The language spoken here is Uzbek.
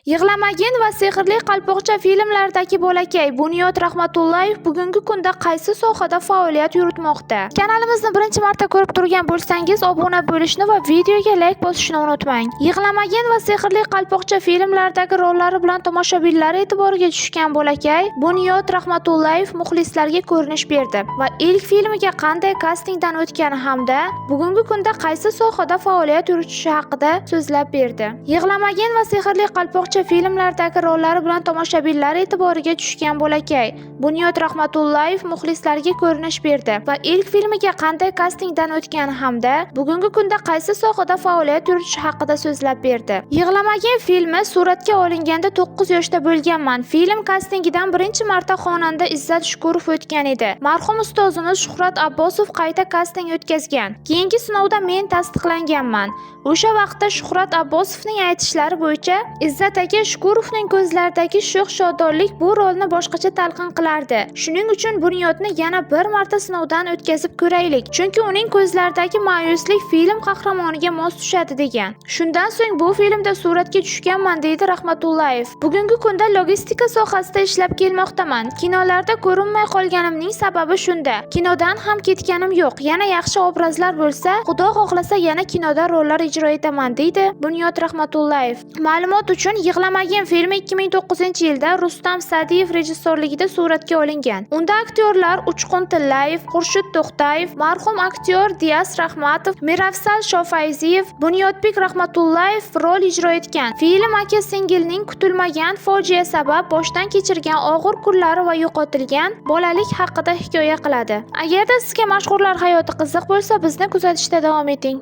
Yig'lamagin va Sehrli qalpoqcha filmlaridagi bolakay Bunyod Rahmatullayev bugungi kunda qaysi sohada faoliyat yuritmoqda? Kanalimizni birinchi marta ko'rib turgan bo'lsangiz, obuna bo'lishni va videoga like bosishni unutmang. Yig'lamagin va Sehrli qalpoqcha filmlaridagi rollari bilan tomoshabinlar e'tiboriga tushgan bolakay Bunyod Rahmatullayev muxlislarga ko'rinish berdi va ilk filmiga qanday kastingdan o'tgani hamda bugungi kunda qaysi sohada faoliyat yuritishi haqida so'zlab berdi. Yig'lamagin va Sehrli qalpoqcha filmlardagi rollari bilan tomoshabinlar e'tiboriga tushgan bolakay Bunyod Rahmatullayev muxlislarga ko'rinish berdi va ilk filmiga qanday kastingdan o'tgani hamda bugungi kunda qaysi sohada faoliyat yuritishi haqida so'zlab berdi. Yig'lamagin filmi suratga olinganda 9 yoshda bo'lganman. Film kastingidan birinchi marta xonanda Izzat Shukurov o'tgan edi. Marhum ustozimiz Shuhrat Abbosov qayta kasting o'tkazgan. Keyingi sinovda men tasdiqlanganman. O'sha vaqtda Shuhrat Abbosovning aytishlari bo'yicha Izzat aka Shukurovning ko'zlaridagi sho'x shodonlik bu rolni boshqacha talqin qilardi. Shuning uchun Bunyodni yana bir marta sinovdan o'tkazib ko'raylik, chunki uning ko'zlaridagi ma'yuslik film qahramoniga mos tushadi degan. Shundan so'ng bu filmda suratga tushganman, deydi Rahmatullayev. Bugungi kunda logistika sohasida ishlab kelmoqdaman. Kinolarda ko'rinmay qolganimning sababi shunda. Kinodan ham ketganim yo'q. Yana yaxshi obrazlar bo'lsa, Xudo xohlasa yana kinoda rollar ijro etaman, deydi Bunyod Rahmatullayev. Ma'lumot uchun Yig'lamagin filmi 2009-yilda Rustam Sa'diyev rejissyorligida suratga olingan. Unda aktyorlar Uchqun Tillayev, Xurshid To'xtayev, marhum aktyor Diyas Rahmatov, Mirafsal Shofayziyev, Bunyodbek Rahmatullayev rol ijro etgan. Film aka-singilning kutilmagan fojia sabab boshdan kechirgan og'ir kunlari va yo'qotilgan bolalik haqida hikoya qiladi. Agarda sizga mashhurlar hayoti qiziq bo'lsa, bizni kuzatishda davom eting.